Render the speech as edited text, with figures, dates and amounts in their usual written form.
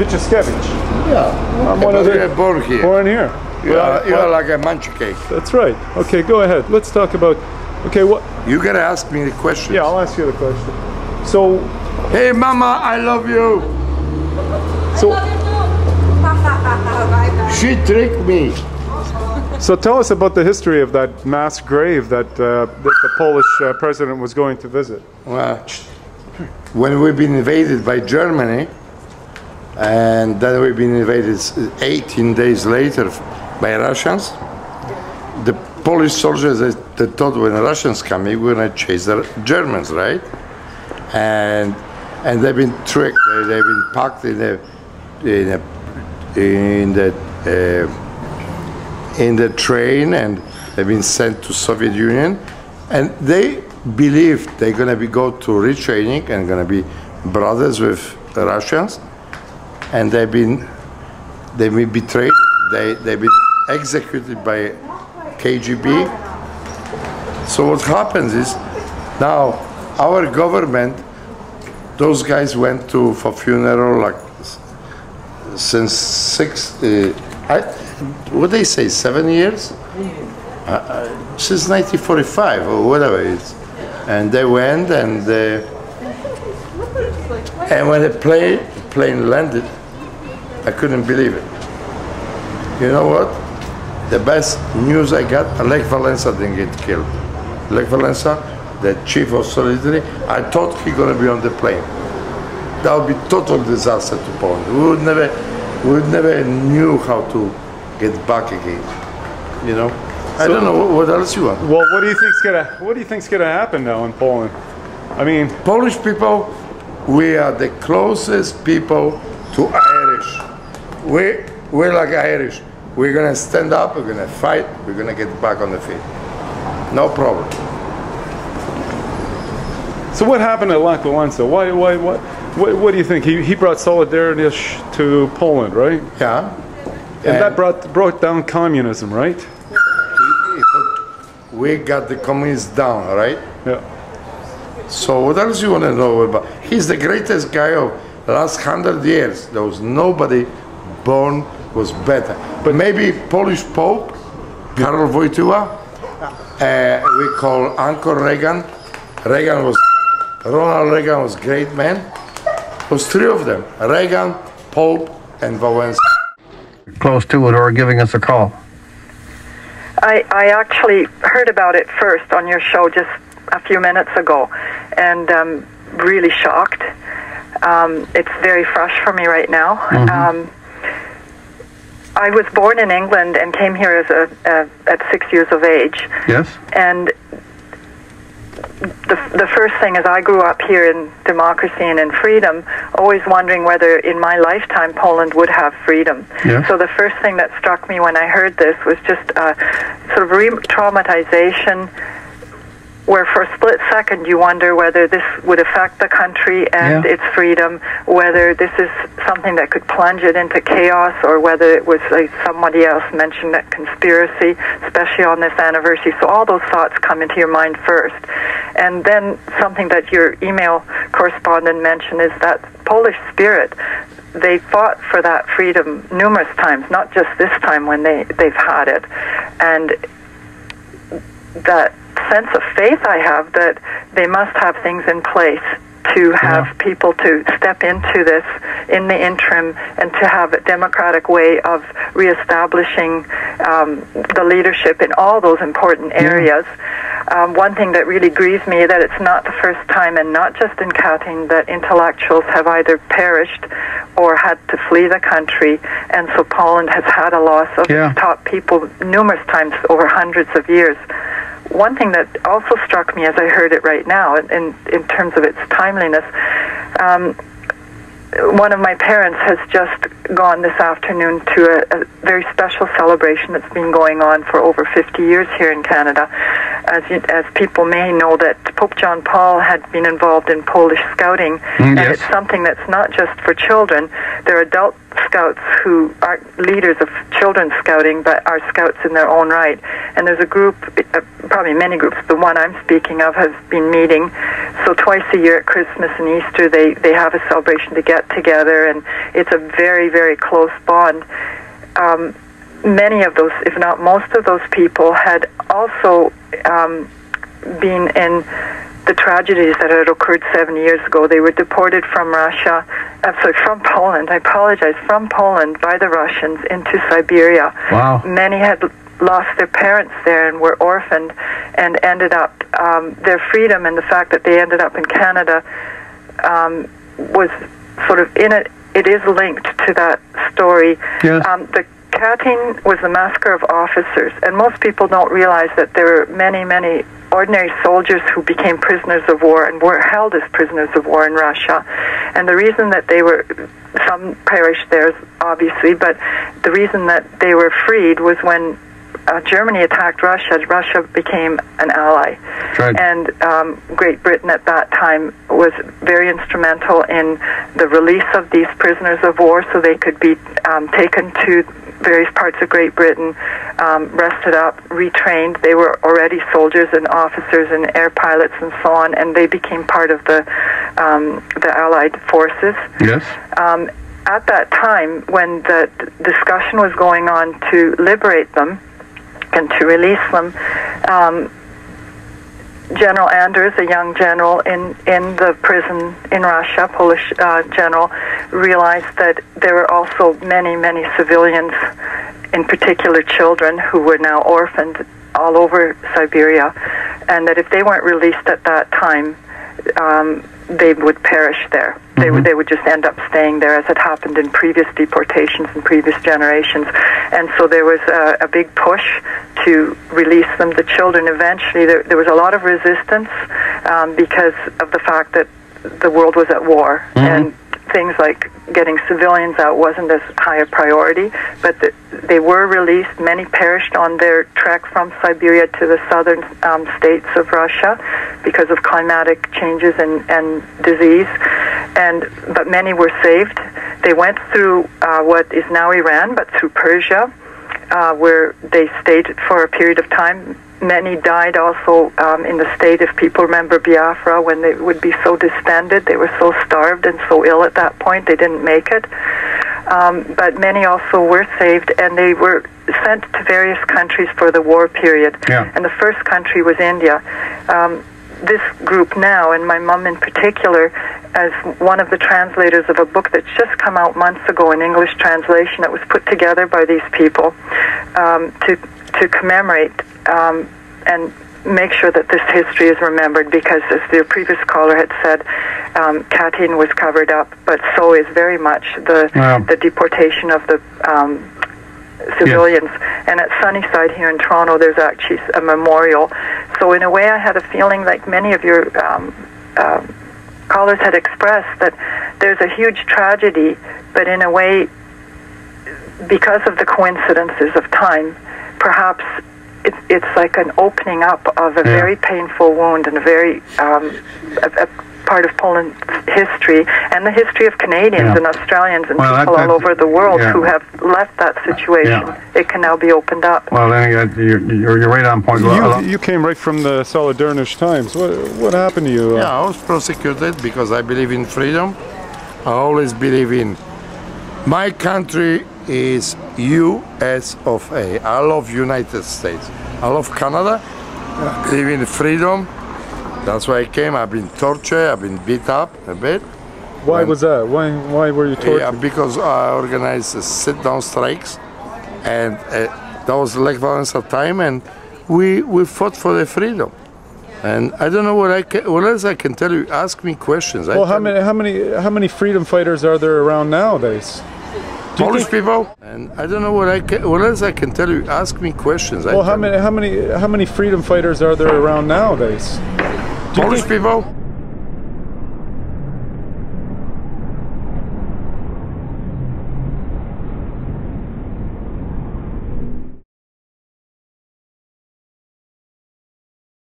Wyciskevich. Yeah. I'm one of the born here. Born here. You are like a munch cake. That's right. Okay, go ahead. Let's talk about. Okay, what? You gotta ask me the question. Yeah, I'll ask you the question. So. Hey, Mama, I love you. So. She tricked me. So tell us about the history of that mass grave that the Polish president was going to visit. Well, when we've been invaded by Germany, and then we've been invaded 18 days later by Russians, the Polish soldiers, they thought when the Russians come in, we're going to chase the Germans, right? And they've been tricked. They've been packed in the train, and they've been sent to Soviet Union, and they believed they're going to go to retraining and going to be brothers with the Russians, and they've been betrayed. They've been executed by K.G.B. So what happens is now our government, those guys went for funeral like since what they say, 7 years? Since 1945 or whatever it is. And they went, and when the plane landed, I couldn't believe it. You know what? The best news I got, Lech Walesa didn't get killed. Lech Walesa, the chief of Solidarity, I thought he gonna be on the plane. That would be total disaster to Poland. We would never knew how to get back again, you know. I don't know what else you want. Well, what do you think's gonna happen now in Poland? I mean, Polish people, we are the closest people to Irish. We're like Irish. We're gonna stand up. We're gonna fight. We're gonna get back on the feet. No problem. So what happened to Lech Walesa? What do you think? He brought solidarity to Poland, right? Yeah. And that brought down communism, right? We got the communists down, right? Yeah. So what else you want to know about? He's the greatest guy of the last 100 years. There was nobody born was better. But maybe Polish Pope, Karol Wojtyła, we call Uncle Reagan. Ronald Reagan was a great man. It was three of them, Reagan, Pope, and Wałęsa. Close to it or giving us a call. I actually heard about it first on your show just a few minutes ago, and really shocked. It's very fresh for me right now. Mm-hmm. I was born in England and came here as at 6 years of age. Yes. And the first thing is I grew up here in democracy and in freedom, always wondering whether in my lifetime Poland would have freedom. Yes. So the first thing that struck me when I heard this was just a sort of re-traumatization, where for a split second you wonder whether this would affect the country and its freedom, whether this is something that could plunge it into chaos, or whether it was, like somebody else mentioned, that conspiracy, especially on this anniversary. So all those thoughts come into your mind first. And then something that your email correspondent mentioned is that Polish spirit. They fought for that freedom numerous times, not just this time when they've had it. And that sense of faith I have that they must have things in place to have people to step into this in the interim, and to have a democratic way of reestablishing the leadership in all those important areas. One thing that really grieves me that it's not the first time, and not just in Katyn, that intellectuals have either perished or had to flee the country, and so Poland has had a loss of its top people numerous times over hundreds of years. One thing that also struck me as I heard it right now, in terms of its timeliness, one of my parents has just gone this afternoon to a very special celebration that's been going on for over 50 years here in Canada. As people may know, that Pope John Paul had been involved in Polish scouting, and it's something that's not just for children. There are adult Scouts who aren't leaders of children's scouting, but are Scouts in their own right. And there's a group, probably many groups, the one I'm speaking of has been meeting. So twice a year at Christmas and Easter, they have a celebration to get together, and it's a very, very close bond. Many of those, if not most of those people, had also been in the tragedies that had occurred 7 years ago. They were deported from Russia, from Poland, I apologize, from Poland by the Russians into Siberia. Wow. Many had lost their parents there and were orphaned and ended up, their freedom and the fact that they ended up in Canada was sort of it is linked to that story. Yes. The Katyn was the massacre of officers, and most people don't realize that there were many, many ordinary soldiers who became prisoners of war and were held as prisoners of war in Russia. And the reason that some perished there, obviously, but the reason that they were freed was when Germany attacked Russia, Russia became an ally. Right. And Great Britain at that time was very instrumental in the release of these prisoners of war so they could be taken to various parts of Great Britain, rested up, retrained. They were already soldiers and officers and air pilots and so on, and they became part of the Allied forces. Yes. At that time, when the discussion was going on to liberate them and to release them, General Anders, a young general in the prison in Russia, Polish general, realized that there were also many, many civilians, in particular children, who were now orphaned all over Siberia, and that if they weren't released at that time, they would perish there. Mm-hmm. They would just end up staying there, as had happened in previous deportations in previous generations. And so there was a big push to release them. The children eventually, there was a lot of resistance because of the fact that the world was at war, mm-hmm. and things like getting civilians out wasn't as high a priority, but they were released. Many perished on their trek from Siberia to the southern states of Russia because of climatic changes and disease, but many were saved. They went through what is now Iran, but through Persia, where they stayed for a period of time. Many died also in the state, if people remember Biafra, when they would be so distended. They were so starved and so ill at that point, they didn't make it. But many also were saved, and they were sent to various countries for the war period. Yeah. And the first country was India. This group now, and my mom in particular, as one of the translators of a book that's just come out months ago in English translation that was put together by these people to commemorate and make sure that this history is remembered, because as the previous caller had said, Katyn was covered up, but so is very much the deportation of the civilians. Yes. And at Sunnyside here in Toronto, there's actually a memorial. So in a way, I had a feeling, like many of your callers had expressed, that there's a huge tragedy, but in a way, because of the coincidences of time, perhaps it's like an opening up of a very painful wound and a very a part of Poland's history and the history of Canadians and Australians and people all over the world who have left that situation. Yeah. It can now be opened up. Well, you're right on point. You came right from the Solidarność times. What happened to you? Yeah, I was prosecuted because I believe in freedom. I always believe in my country is US of A. I love United States. I love Canada. I believe in freedom. That's why I came. I've been tortured. I've been beat up a bit. Why was that? Why were you tortured? Yeah, because I organized sit-down strikes, and that was LECH kACZYNSKI time, and we fought for the freedom. And I don't know what else I can tell you. Ask me questions. Well, how many freedom fighters are there around nowadays? Polish people, and I don't know what else I can tell you. Ask me questions. Well, how many freedom fighters are there around nowadays? Polish people.